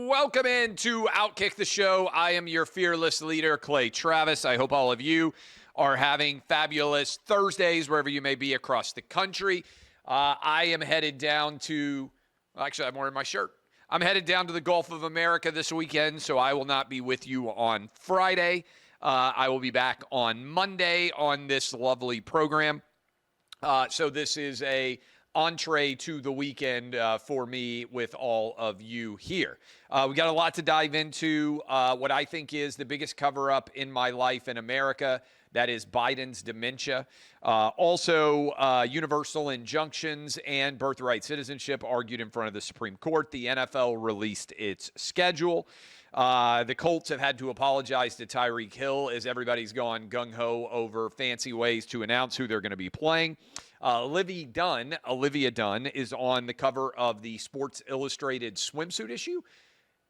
Welcome into OutKick the show. I am your fearless leader, Clay Travis. I hope all of you are having fabulous Thursdays wherever you may be across the country. I am headed down to, actually, I'm wearing my shirt. I'm headed down to the Gulf of America this weekend, so I will not be with you on Friday. I will be back on Monday on this lovely program. So this is a entree to the weekend for me with all of you here. We got a lot to dive into. What I think is the biggest cover-up in my life in America, that is Biden's dementia. Also, universal injunctions and birthright citizenship argued in front of the Supreme Court. The NFL released its schedule. The Colts have had to apologize to Tyreek Hill as everybody's gone gung-ho over fancy ways to announce who they're going to be playing. Olivia Dunne, is on the cover of the Sports Illustrated swimsuit issue.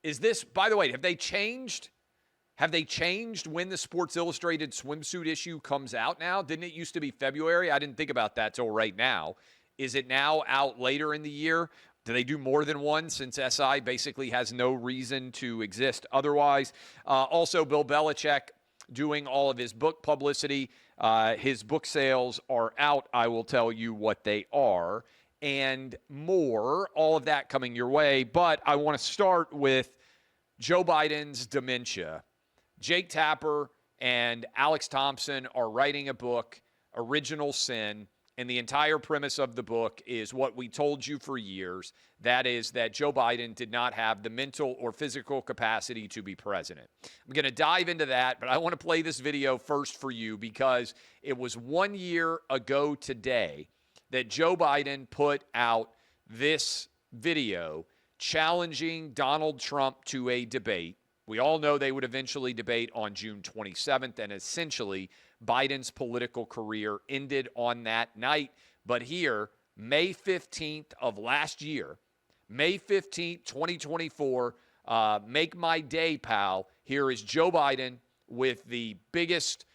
Is this, by the way, have they changed when the Sports Illustrated swimsuit issue comes out now? Didn't it used to be February? I didn't think about that till right now. Is it now out later in the year? Do they do more than one since SI basically has no reason to exist otherwise? Also, Bill Belichick doing all of his book publicity. His book sales are out. I will tell you what they are and more. All of that coming your way. But I want to start with Joe Biden's dementia. Jake Tapper and Alex Thompson are writing a book, Original Sin. And the entire premise of the book is what we told you for years. That is that Joe Biden did not have the mental or physical capacity to be president. I'm going to dive into that, but I want to play this video first for you because it was 1 year ago today that Joe Biden put out this video challenging Donald Trump to a debate. We all know they would eventually debate on June 27th, and essentially Biden's political career ended on that night. But here, May 15th of last year, May 15th, 2024, make my day, pal. Here is Joe Biden with the biggest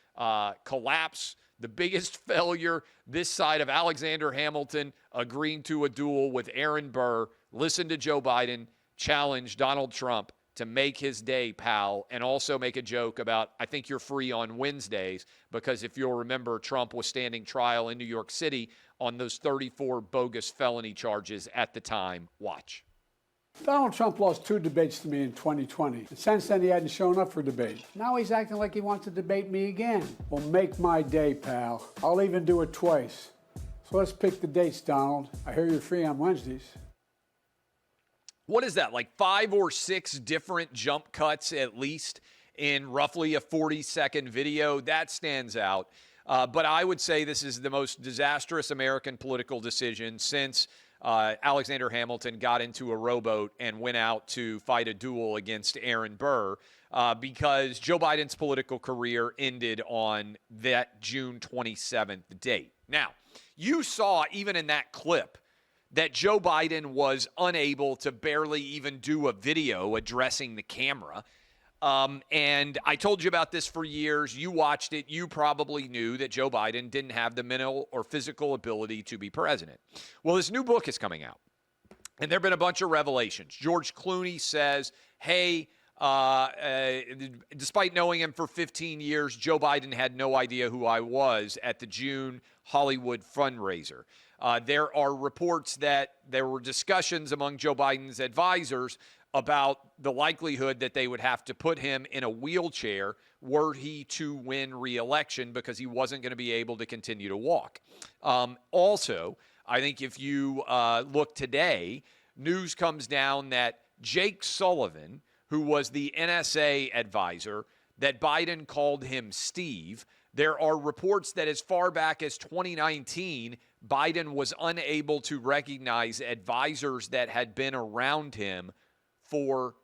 collapse, the biggest failure this side of Alexander Hamilton agreeing to a duel with Aaron Burr. Listen to Joe Biden challenge Donald Trump to make his day, pal, and also make a joke about, I think you're free on Wednesdays, because if you'll remember, Trump was standing trial in New York City on those 34 bogus felony charges at the time. Watch. Donald Trump lost 2 debates to me in 2020. And since then, he hadn't shown up for debate. Now he's acting like he wants to debate me again. Well, make my day, pal. I'll even do it twice. So let's pick the dates, Donald. I hear you're free on Wednesdays. What is that, like 5 or 6 different jump cuts at least in roughly a 40-second video? That stands out. But I would say this is the most disastrous American political decision since Alexander Hamilton got into a rowboat and went out to fight a duel against Aaron Burr because Joe Biden's political career ended on that June 27th date. Now, you saw even in that clip that Joe Biden was unable to barely even do a video addressing the camera. And I told you about this for years. You watched it. You probably knew that Joe Biden didn't have the mental or physical ability to be president. Well, this new book is coming out, and there have been a bunch of revelations. George Clooney says, hey, despite knowing him for 15 years, Joe Biden had no idea who I was at the June Hollywood fundraiser. There are reports that there were discussions among Joe Biden's advisors about the likelihood that they would have to put him in a wheelchair were he to win re-election because he wasn't going to be able to continue to walk. Also, I think if you look today, news comes down that Jake Sullivan, who was the NSA advisor, that Biden called him Steve. There are reports that as far back as 2019, Biden was unable to recognize advisors that had been around him for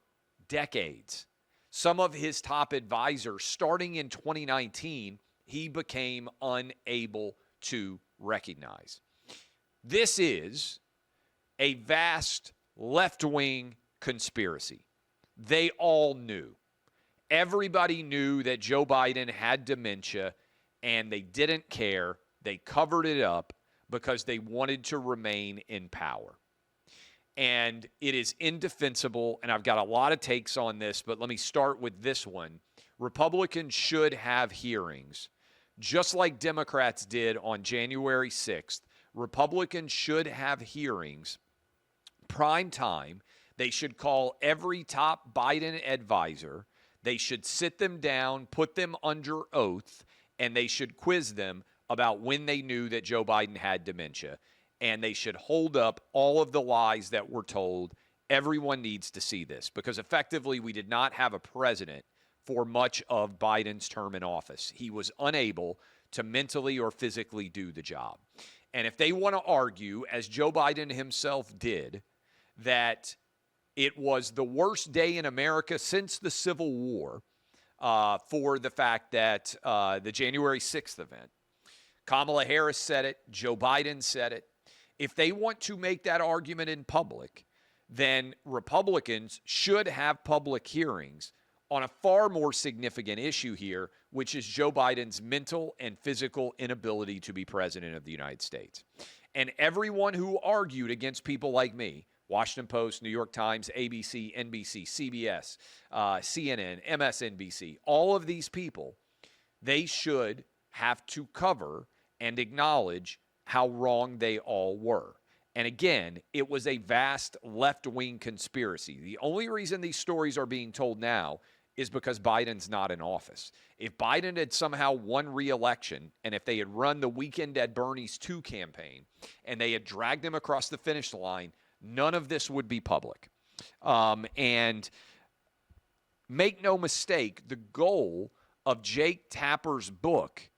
decades. Some of his top advisors, starting in 2019, he became unable to recognize. This is a vast left-wing conspiracy. They all knew. Everybody knew that Joe Biden had dementia, and they didn't care. They covered it up because they wanted to remain in power. And it is indefensible, and I've got a lot of takes on this, but let me start with this one. Republicans should have hearings, just like Democrats did on January 6th. Republicans should have hearings, prime time. They should call every top Biden advisor. They should sit them down, put them under oath, and they should quiz them about when they knew that Joe Biden had dementia. And they should hold up all of the lies that were told. Everyone needs to see this because effectively we did not have a president for much of Biden's term in office. He was unable to mentally or physically do the job. And if they want to argue, as Joe Biden himself did, that it was the worst day in America since the Civil War for the fact that the January 6th event, Kamala Harris said it, Joe Biden said it. If they want to make that argument in public, then Republicans should have public hearings on a far more significant issue here, which is Joe Biden's mental and physical inability to be president of the United States. And everyone who argued against people like me, Washington Post, New York Times, ABC, NBC, CBS, CNN, MSNBC, all of these people, they should have to cover and acknowledge how wrong they all were. And again, it was a vast left-wing conspiracy. The only reason these stories are being told now is because Biden's not in office. If Biden had somehow won re-election, and if they had run the Weekend at Bernie's 2 campaign, and they had dragged him across the finish line, none of this would be public. And make no mistake, the goal of Jake Tapper's book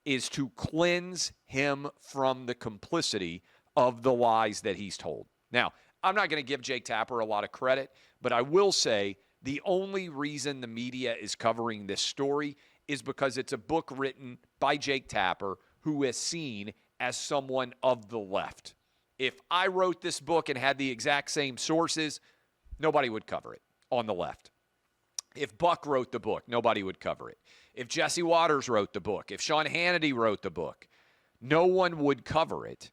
is to cleanse him from the complicity of the lies that he's told. Now, I'm not going to give Jake Tapper a lot of credit, but I will say the only reason the media is covering this story is because it's a book written by Jake Tapper, who is seen as someone of the left. If I wrote this book and had the exact same sources, nobody would cover it on the left. If Buck wrote the book, nobody would cover it. If Jesse Waters wrote the book, if Sean Hannity wrote the book, no one would cover it.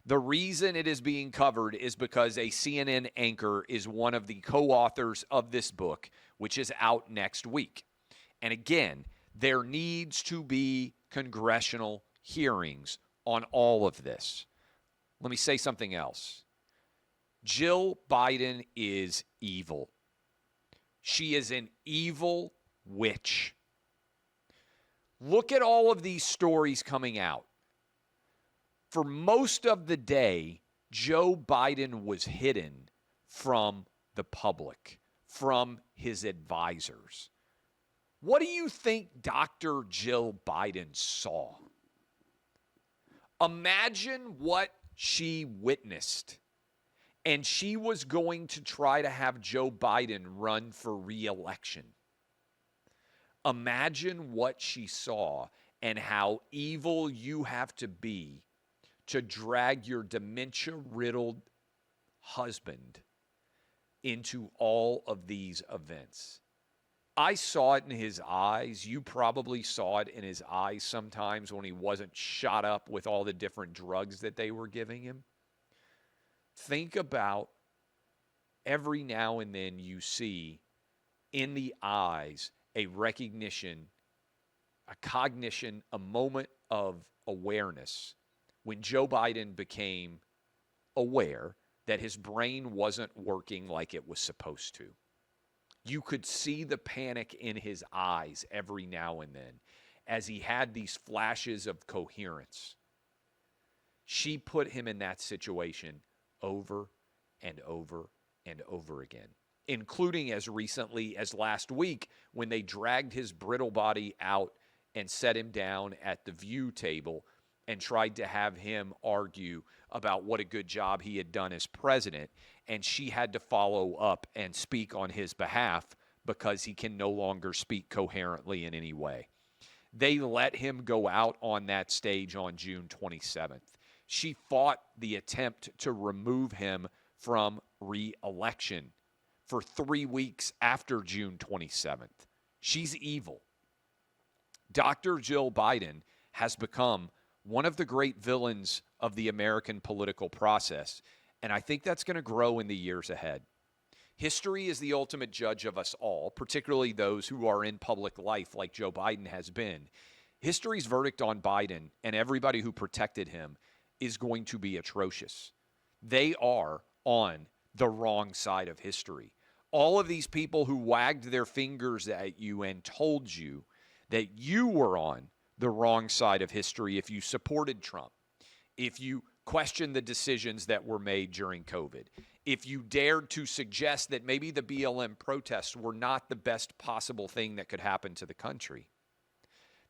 The reason it is being covered is because a CNN anchor is one of the co-authors of this book, which is out next week. And again, there needs to be congressional hearings on all of this. Let me say something else. Jill Biden is evil. She is an evil witch. Look at all of these stories coming out. For most of the day, Joe Biden was hidden from the public, from his advisors. What do you think Dr. Jill Biden saw? Imagine what she witnessed. And she was going to try to have Joe Biden run for re-election. Imagine what she saw and how evil you have to be to drag your dementia-riddled husband into all of these events. I saw it in his eyes. You probably saw it in his eyes sometimes when he wasn't shot up with all the different drugs that they were giving him. Think about every now and then you see in the eyes a recognition, a cognition, a moment of awareness when Joe Biden became aware that his brain wasn't working like it was supposed to. You could see the panic in his eyes every now and then as he had these flashes of coherence. She put him in that situation over and over and over again, including as recently as last week when they dragged his brittle body out and set him down at the view table and tried to have him argue about what a good job he had done as president, and she had to follow up and speak on his behalf because he can no longer speak coherently in any way. They let him go out on that stage on June 27th. She fought the attempt to remove him from re-election for 3 weeks after June 27th. She's evil. Dr. Jill Biden has become one of the great villains of the American political process. And I think that's going to grow in the years ahead. History is the ultimate judge of us all, particularly those who are in public life like Joe Biden has been. History's verdict on Biden and everybody who protected him is going to be atrocious. They are on the wrong side of history. All of these people who wagged their fingers at you and told you that you were on the wrong side of history if you supported Trump, if you questioned the decisions that were made during COVID, if you dared to suggest that maybe the BLM protests were not the best possible thing that could happen to the country.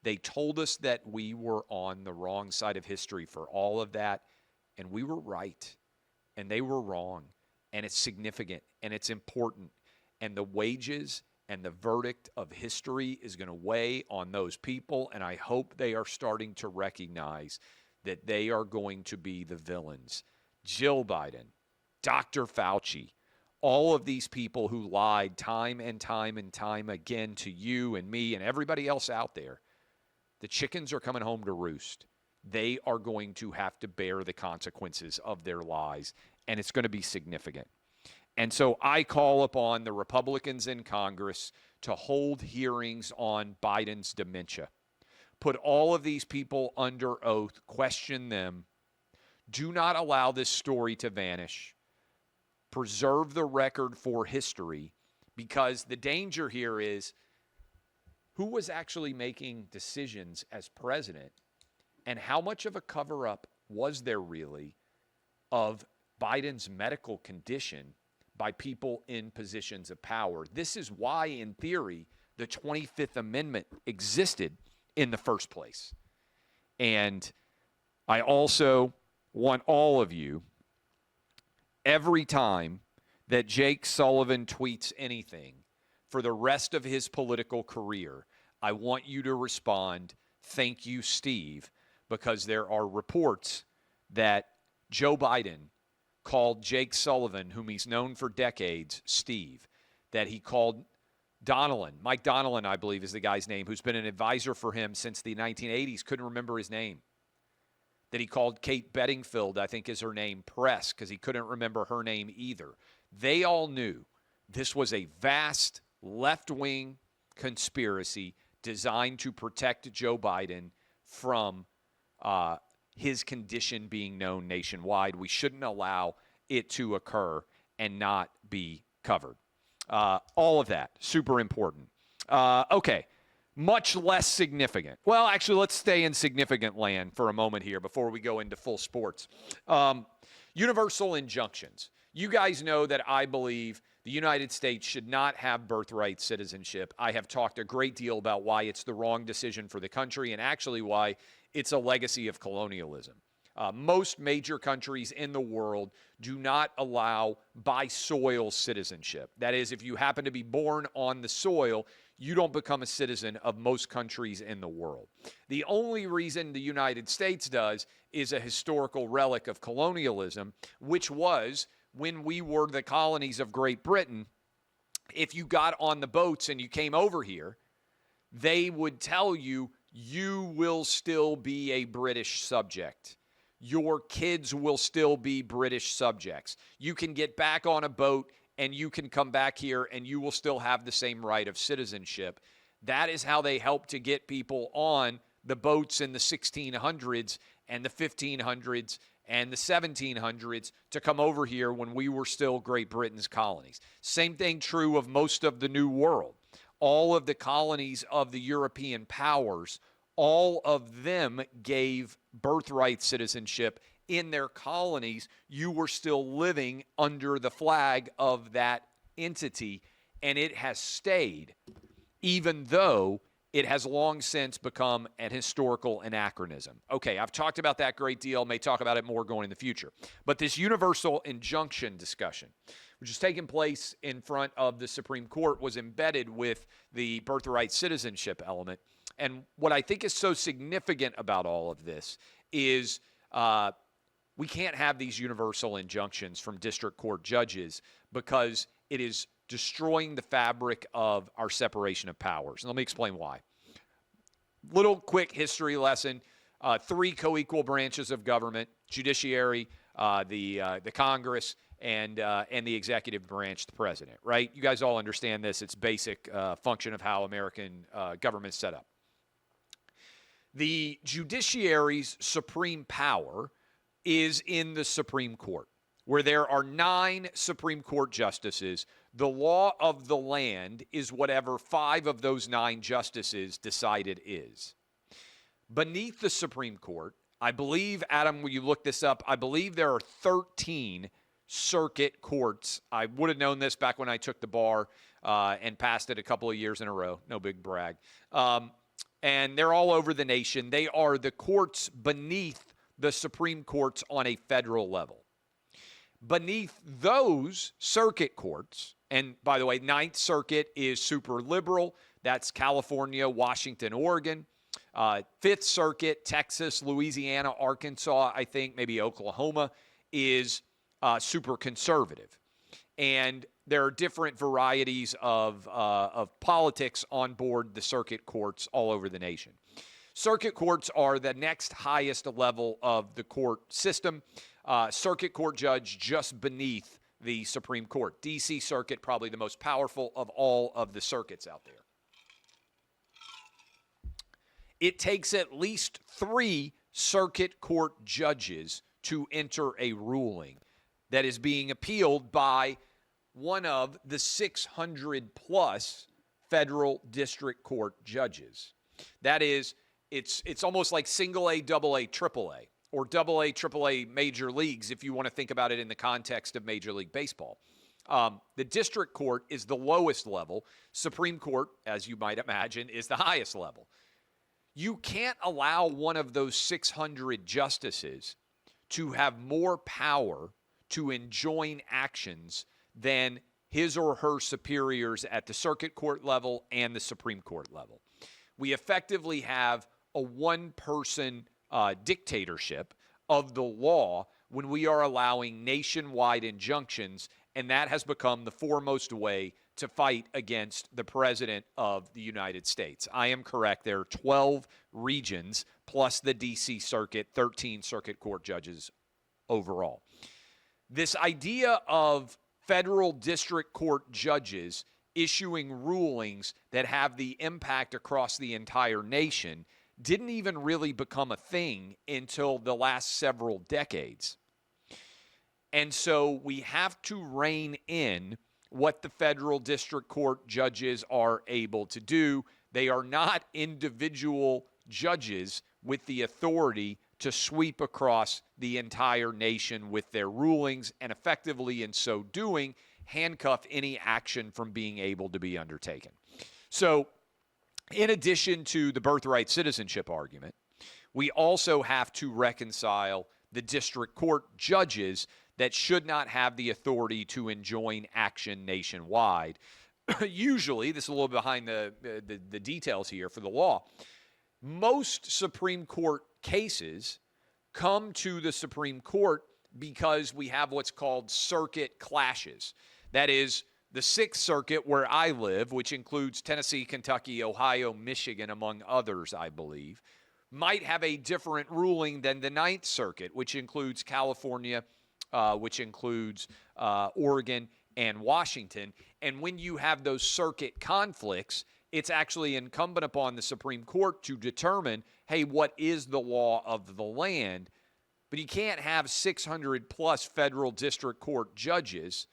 They told us that we were on the wrong side of history for all of that, and we were right, and they were wrong, and it's significant, and it's important, and the wages and the verdict of history is going to weigh on those people, and I hope they are starting to recognize that they are going to be the villains. Jill Biden, Dr. Fauci, all of these people who lied time and time and time again to you and me and everybody else out there, the chickens are coming home to roost. They are going to have to bear the consequences of their lies, and it's going to be significant. And so I call upon the Republicans in Congress to hold hearings on Biden's dementia. Put all of these people under oath, question them. Do not allow this story to vanish. Preserve the record for history, because the danger here is who was actually making decisions as president, and how much of a cover-up was there really of Biden's medical condition by people in positions of power. This is why, in theory, the 25th Amendment existed in the first place. And I also want all of you, every time that Jake Sullivan tweets anything for the rest of his political career, I want you to respond, "Thank you, Steve," because there are reports that Joe Biden called Jake Sullivan, whom he's known for decades, Steve, that he called Donnellan. Mike Donnellan, I believe, is the guy's name, who's been an advisor for him since the 1980s, couldn't remember his name. That he called Kate Bedingfield, I think is her name, Press, because he couldn't remember her name either. They all knew this was a vast left-wing conspiracy designed to protect Joe Biden from his condition being known nationwide. We shouldn't allow it to occur and not be covered. All of that, super important. Okay, much less significant. Well, actually, let's stay in significant land for a moment here before we go into full sports. Universal injunctions. You guys know that I believe the United States should not have birthright citizenship. I have talked a great deal about why it's the wrong decision for the country and actually why it's a legacy of colonialism. Most major countries in the world do not allow by soil citizenship. That is, if you happen to be born on the soil, you don't become a citizen of most countries in the world. The only reason the United States does is a historical relic of colonialism, which was when we were the colonies of Great Britain. If you got on the boats and you came over here, they would tell you, you will still be a British subject. Your kids will still be British subjects. You can get back on a boat and you can come back here and you will still have the same right of citizenship. That is how they helped to get people on the boats in the 1600s and the 1500s and the 1700s to come over here when we were still Great Britain's colonies. Same thing true of most of the New World. All of the colonies of the European powers, all of them gave birthright citizenship in their colonies. You were still living under the flag of that entity, and it has stayed, even though it has long since become an historical anachronism. Okay, I've talked about that a great deal, may talk about it more going in the future. But this universal injunction discussion, which is taking place in front of the Supreme Court, was embedded with the birthright citizenship element. And what I think is so significant about all of this is we can't have these universal injunctions from district court judges because it is destroying the fabric of our separation of powers. And let me explain why. Little quick history lesson. 3 co-equal branches of government: judiciary, the Congress, and the executive branch, the president, right? You guys all understand this. It's basic function of how American government is set up. The judiciary's supreme power is in the Supreme Court, where there are 9 Supreme Court justices. The law of the land is whatever 5 of those 9 justices decide it is. Beneath the Supreme Court, I believe, Adam, when you look this up, I believe there are 13 circuit courts. I would have known this back when I took the bar and passed it a couple of years in a row. No big brag. And they're all over the nation. They are the courts beneath the Supreme Courts on a federal level. Beneath those circuit courts, and by the way, Ninth Circuit is super liberal. That's California, Washington, Oregon. Fifth Circuit, Texas, Louisiana, Arkansas, I think, maybe Oklahoma, is super conservative. And there are different varieties of politics on board the circuit courts all over the nation. Circuit courts are the next highest level of the court system. Circuit court judge just beneath the Supreme Court. D.C. Circuit, probably the most powerful of all of the circuits out there. It takes at least 3 circuit court judges to enter a ruling that is being appealed by one of the 600-plus federal district court judges. That is, it's almost like single A, double A, triple A, or double A, triple A major leagues if you want to think about it in the context of Major League Baseball. The district court is the lowest level. Supreme Court, as you might imagine, is the highest level. You can't allow one of those 600 justices to have more power to enjoin actions than his or her superiors at the circuit court level and the Supreme Court level. We effectively have a one-person dictatorship of the law when we are allowing nationwide injunctions, and that has become the foremost way to fight against the President of the United States. I am correct. There are 12 regions plus the D.C. Circuit, 13 circuit court judges overall. This idea of federal district court judges issuing rulings that have the impact across the entire nation didn't even really become a thing until the last several decades. And so we have to rein in what the federal district court judges are able to do. They are not individual judges with the authority to sweep across the entire nation with their rulings and effectively, in so doing, handcuff any action from being able to be undertaken. So, in addition to the birthright citizenship argument, we also have to reconcile the district court judges that should not have the authority to enjoin action nationwide. Usually, this is a little behind the details here for the law, most Supreme Court cases come to the Supreme Court because we have what's called circuit clashes. That is, the Sixth Circuit, where I live, which includes Tennessee, Kentucky, Ohio, Michigan, among others, I believe, might have a different ruling than the Ninth Circuit, which includes California, which includes Oregon and Washington. And when you have those circuit conflicts, it's actually incumbent upon the Supreme Court to determine, hey, what is the law of the land? But you can't have 600-plus federal district court judges,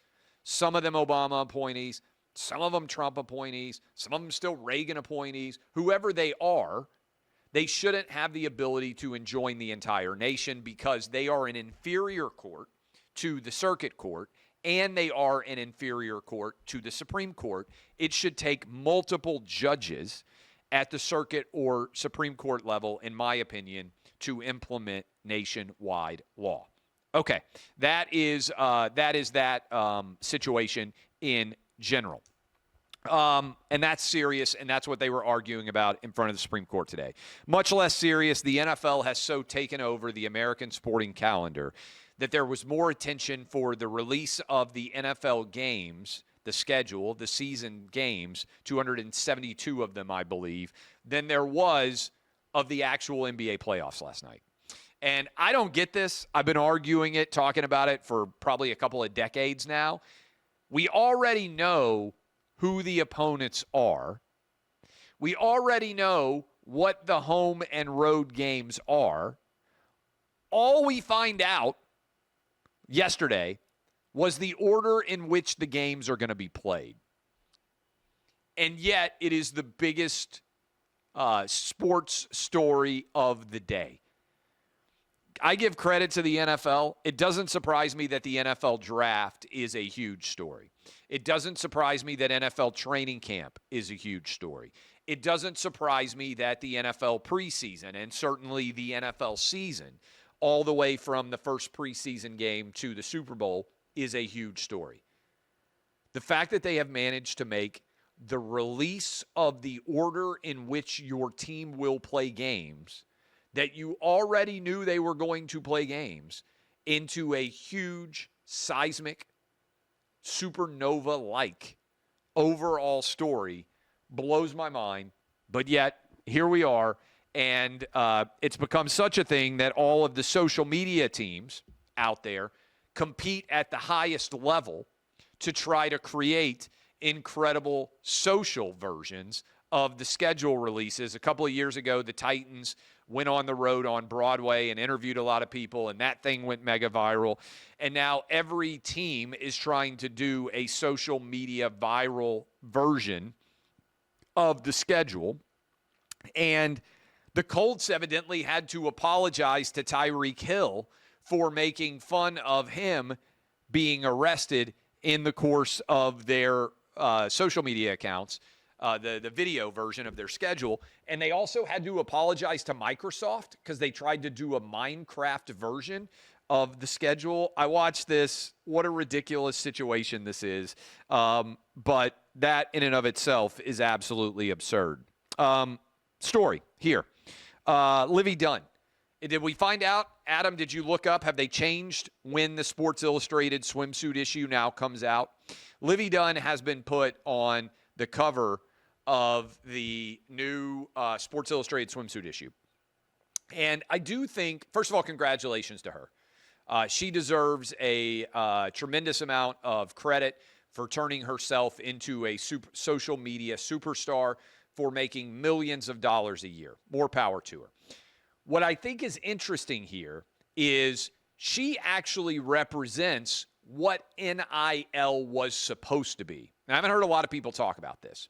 some of them Obama appointees, some of them Trump appointees, some of them still Reagan appointees, whoever they are, they shouldn't have the ability to enjoin the entire nation because they are an inferior court to the circuit court, and they are an inferior court to the Supreme Court. It should take multiple judges at the circuit or Supreme Court level, in my opinion, to implement nationwide law. Okay, that is that situation in general. And that's serious, and that's what they were arguing about in front of the Supreme Court today. Much less serious, the NFL has so taken over the American sporting calendar that there was more attention for the release of the NFL games, the schedule, the season games, 272 of them, I believe, than there was of the actual NBA playoffs last night. And I don't get this. I've been arguing it, talking about it for probably a couple of decades now. We already know who the opponents are. We already know what the home and road games are. All we find out yesterday was the order in which the games are going to be played. And yet, it is the biggest sports story of the day. I give credit to the NFL. It doesn't surprise me that the NFL draft is a huge story. It doesn't surprise me that NFL training camp is a huge story. It doesn't surprise me that the NFL preseason and certainly the NFL season, all the way from the first preseason game to the Super Bowl, is a huge story. The fact that they have managed to make the release of the order in which your team will play games, that you already knew they were going to play games, into a huge, seismic, supernova-like overall story blows my mind. But yet, here we are, and it's become such a thing that all of the social media teams out there compete at the highest level to try to create incredible social versions of the schedule releases. A couple of years ago, the Titans went on the road on Broadway and interviewed a lot of people, and that thing went mega viral. And now every team is trying to do a social media viral version of the schedule. And the Colts evidently had to apologize to Tyreek Hill for making fun of him being arrested in the course of their social media accounts, the video version of their schedule. And they also had to apologize to Microsoft because they tried to do a Minecraft version of the schedule. I watched this. What a ridiculous situation this is. But that in and of itself is absolutely absurd. Story here. Livvy Dunne. Did we find out, Adam, did you look up, have they changed when the Sports Illustrated swimsuit issue now comes out? Livvy Dunne has been put on the cover of the new Sports Illustrated swimsuit issue. And I do think, first of all, congratulations to her. She deserves a tremendous amount of credit for turning herself into a social media superstar, for making millions of dollars a year. More power to her. What I think is interesting here is she actually represents what NIL was supposed to be. Now, I haven't heard a lot of people talk about this.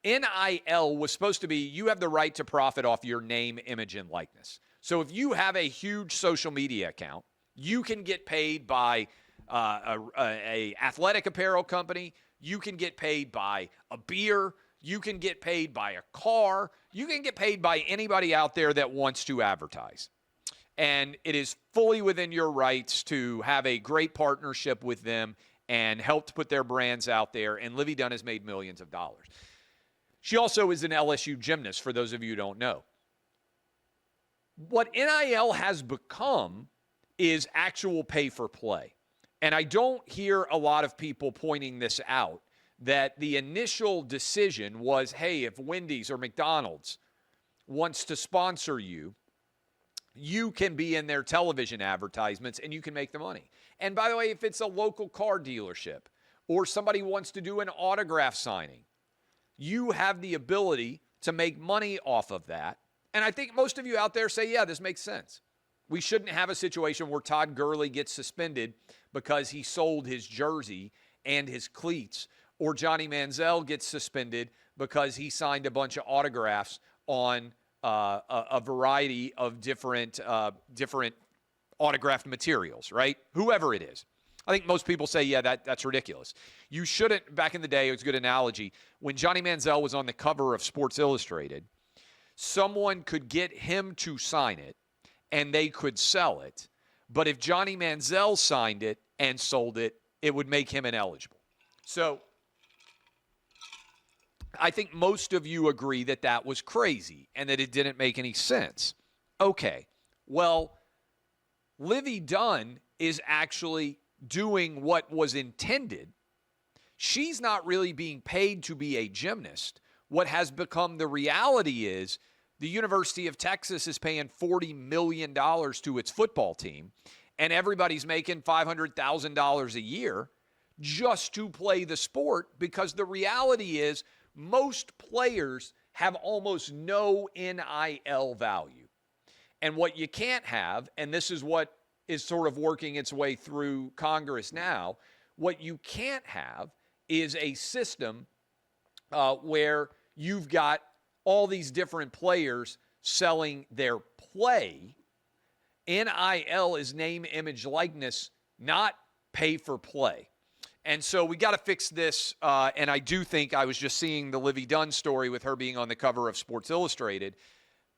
NIL was supposed to be, you have the right to profit off your name, image, and likeness. So if you have a huge social media account, you can get paid by a athletic apparel company. You can get paid by a beer. You can get paid by a car. You can get paid by anybody out there that wants to advertise. And it is fully within your rights to have a great partnership with them and help to put their brands out there. And Livvy Dunne has made millions of dollars. She also is an LSU gymnast, for those of you who don't know. What NIL has become is actual pay for play. And I don't hear a lot of people pointing this out, that the initial decision was, hey, if Wendy's or McDonald's wants to sponsor you, you can be in their television advertisements and you can make the money. And by the way, if it's a local car dealership or somebody wants to do an autograph signing, you have the ability to make money off of that. And I think most of you out there say, yeah, this makes sense. We shouldn't have a situation where Todd Gurley gets suspended because he sold his jersey and his cleats, or Johnny Manziel gets suspended because he signed a bunch of autographs on a variety of different autographed materials, right? Whoever it is. I think most people say, yeah, that's ridiculous. You shouldn't. Back in the day, it was a good analogy. When Johnny Manziel was on the cover of Sports Illustrated, someone could get him to sign it and they could sell it. But if Johnny Manziel signed it and sold it, it would make him ineligible. So I think most of you agree that that was crazy and that it didn't make any sense. Okay, well, Livvy Dunne is actually doing what was intended. She's not really being paid to be a gymnast. What has become the reality is the University of Texas is paying $40 million to its football team, and everybody's making $500,000 a year just to play the sport, because the reality is most players have almost no NIL value. And what you can't have, and this is what is sort of working its way through Congress now, what you can't have is a system where you've got all these different players selling their play. NIL is name, image, likeness, not pay for play. And so we got to fix this, and I do think, I was just seeing the Livvy Dunne story with her being on the cover of Sports Illustrated.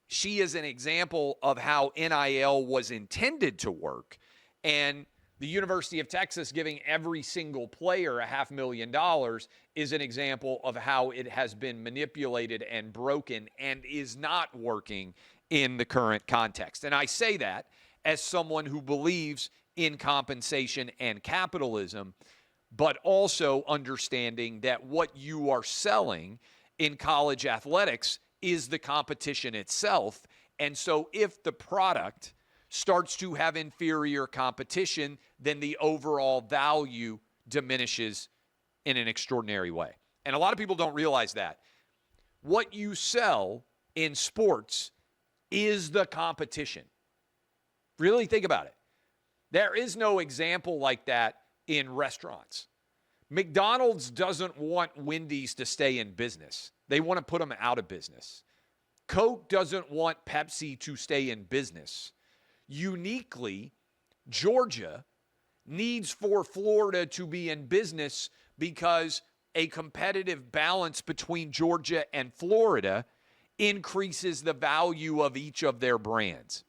She is an example of how NIL was intended to work, and the University of Texas giving every single player $500,000 is an example of how it has been manipulated and broken and is not working in the current context. And I say that as someone who believes in compensation and capitalism, but also understanding that what you are selling in college athletics is the competition itself. And so if the product starts to have inferior competition, then the overall value diminishes in an extraordinary way. And a lot of people don't realize that. What you sell in sports is the competition. Really think about it. There is no example like that in restaurants. McDonald's doesn't want Wendy's to stay in business. They want to put them out of business. Coke doesn't want Pepsi to stay in business. Uniquely, Georgia needs for Florida to be in business because a competitive balance between Georgia and Florida increases the value of each of their brands.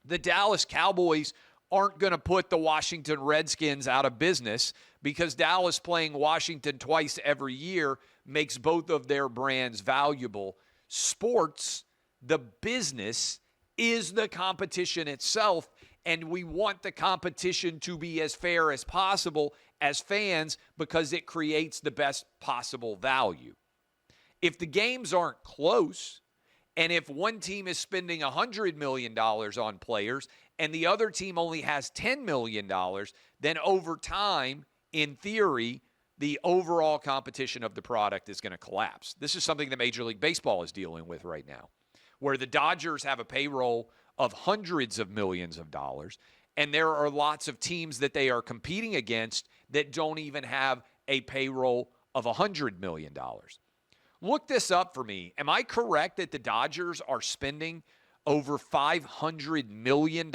The Dallas Cowboys aren't going to put the Washington Redskins out of business because Dallas playing Washington twice every year makes both of their brands valuable. Sports, the business, is the competition itself, and we want the competition to be as fair as possible as fans because it creates the best possible value. If the games aren't close, and if one team is spending $100 million on players and the other team only has $10 million, then over time, in theory, the overall competition of the product is going to collapse. This is something that Major League Baseball is dealing with right now, where the Dodgers have a payroll of hundreds of millions of dollars, and there are lots of teams that they are competing against that don't even have a payroll of $100 million. Look this up for me. Am I correct that the Dodgers are spending over $500 million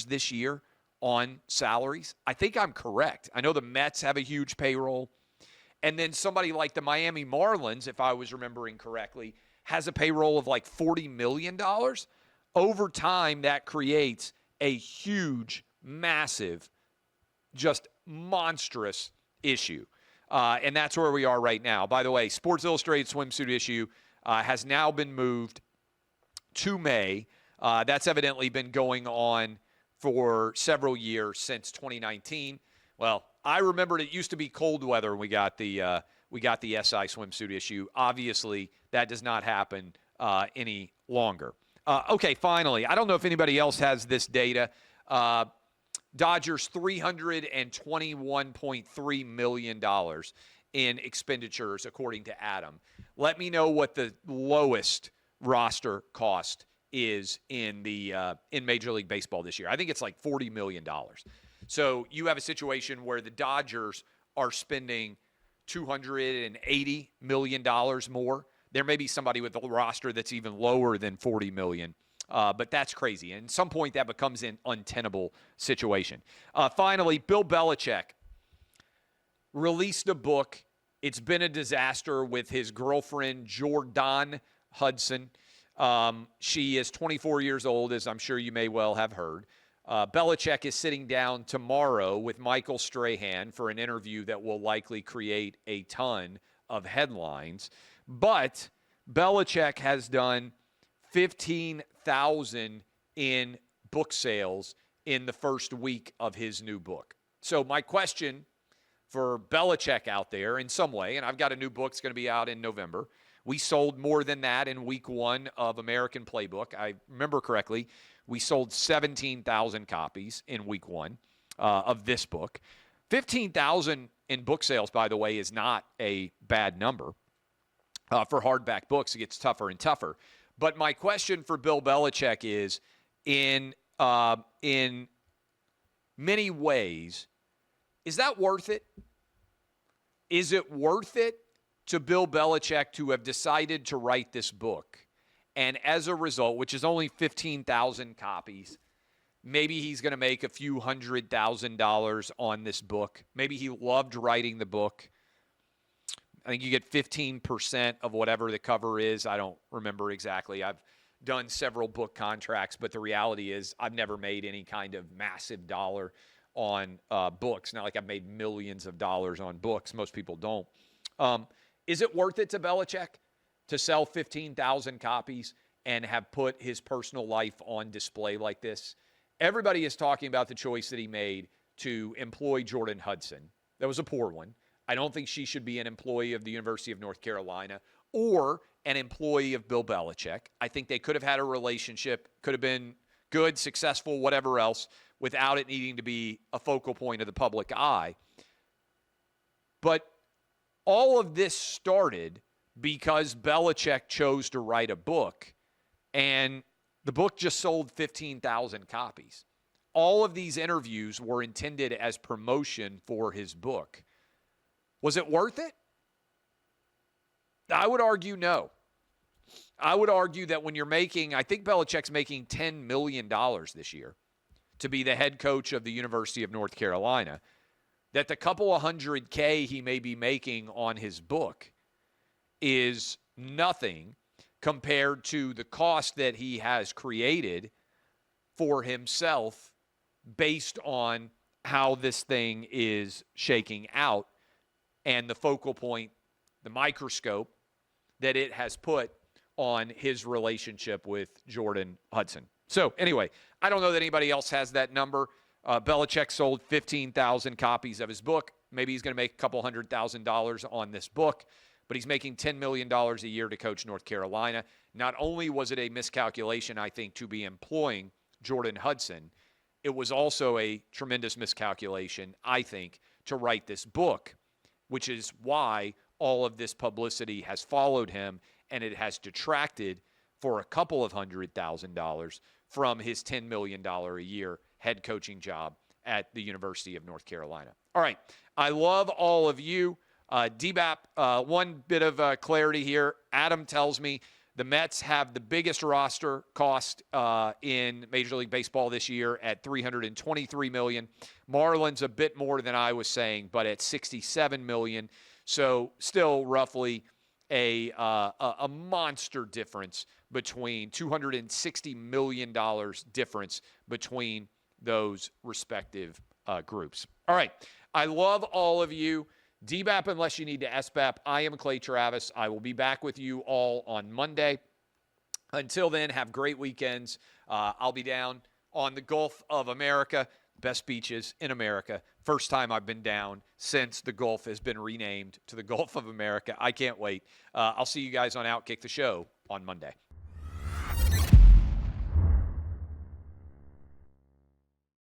this year on salaries? I think I'm correct. I know the Mets have a huge payroll. And then somebody like the Miami Marlins, if I was remembering correctly, has a payroll of like $40 million. Over time, that creates a huge, massive, just monstrous issue. And that's where we are right now. By the way, Sports Illustrated swimsuit issue has now been moved to May. That's evidently been going on for several years since 2019. Well, I remembered it used to be cold weather when we got the SI swimsuit issue. Obviously, that does not happen any longer. Okay, finally, I don't know if anybody else has this data. Dodgers $321.3 million in expenditures, according to Adam. Let me know what the lowest roster cost is in Major League Baseball this year. I think it's like $40 million. So you have a situation where the Dodgers are spending $280 million more. There may be somebody with a roster that's even lower than $40 million. But that's crazy. And at some point, that becomes an untenable situation. Finally, Bill Belichick released a book. It's been a disaster with his girlfriend, Jordan Hudson. She is 24 years old, as I'm sure you may well have heard. Belichick is sitting down tomorrow with Michael Strahan for an interview that will likely create a ton of headlines. But Belichick has done 15,000 in book sales in the first week of his new book. So my question for Belichick out there in some way, and I've got a new book that's going to be out in November. We sold more than that in week 1 of American Playbook. I remember correctly, we sold 17,000 copies in week 1 of this book. 15,000 in book sales, by the way, is not a bad number. For hardback books, it gets tougher and tougher. But my question for Bill Belichick is, in many ways, is that worth it? Is it worth it to Bill Belichick to have decided to write this book? And as a result, which is only 15,000 copies, maybe he's going to make a few $100,000 on this book. Maybe he loved writing the book. I think you get 15% of whatever the cover is. I don't remember exactly. I've done several book contracts, but the reality is I've never made any kind of massive dollar on books. Not like I've made millions of dollars on books. Most people don't. Is it worth it to Belichick to sell 15,000 copies and have put his personal life on display like this? Everybody is talking about the choice that he made to employ Jordan Hudson. That was a poor one. I don't think she should be an employee of the University of North Carolina or an employee of Bill Belichick. I think they could have had a relationship, could have been good, successful, whatever else, without it needing to be a focal point of the public eye. But all of this started because Belichick chose to write a book, and the book just sold 15,000 copies. All of these interviews were intended as promotion for his book. Was it worth it? I would argue no. I would argue that when you're making, I think Belichick's making $10 million this year to be the head coach of the University of North Carolina, that the couple of $100K he may be making on his book is nothing compared to the cost that he has created for himself based on how this thing is shaking out and the focal point, the microscope that it has put on his relationship with Jordan Hudson. So anyway, I don't know that anybody else has that number. Belichick sold 15,000 copies of his book. Maybe he's going to make a couple $100,000 on this book, but he's making $10 million a year to coach North Carolina. Not only was it a miscalculation, I think, to be employing Jordan Hudson, it was also a tremendous miscalculation, I think, to write this book, which is why all of this publicity has followed him, and it has detracted for a couple of $100,000 from his $10 million a year head coaching job at the University of North Carolina. All right. I love all of you. DBAP, one bit of clarity here. Adam tells me the Mets have the biggest roster cost in Major League Baseball this year at $323 million. Marlins a bit more than I was saying, but at $67 million. So still roughly a monster difference between $260 million difference between those respective groups. All right. I love all of you. DBAP unless you need to SBAP. I am Clay Travis. I will be back with you all on Monday. Until then, have great weekends. I'll be down on the Gulf of America, best beaches in America. First time I've been down since the Gulf has been renamed to the Gulf of America. I can't wait. I'll see you guys on OutKick the Show on Monday.